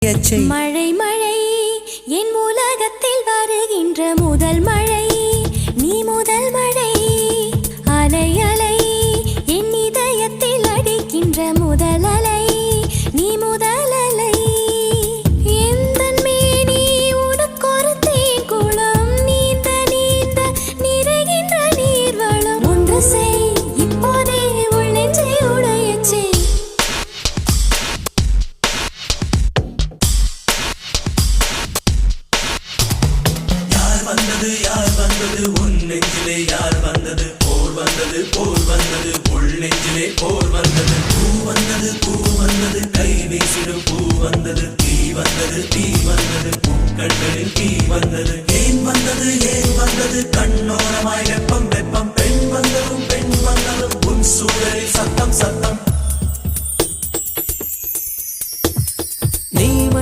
மழை மழை என் உலகத்தில் வருகின்ற முதல் மழை நீ முதல் மழை அலை அலை என் இதயத்தில் அடிக்கின்ற முதல் அலை நீ முதல் அலை எந்தன் மேனி உனக்கொரு தேன் குளம் நீந்த நீந்த நிறைகின்ற நீர்வளம் ஒன்று செய் இப்போதே உள் நெஞ்சை உடையச்சே யார் வந்தது உன் நெஞ்சிலே யார் வந்தது போர் வந்தது உள் நெஞ்சிலே போர் வந்தது பூ வந்தது கை வீசிடும் பூ வந்தது தீ வந்தது பூக்கண்களில் தீ வந்தது ஏன் வந்தது கண்ணோரமாய் வெப்பம் பெண் வந்ததும் உன் சூழலில் சத்தம்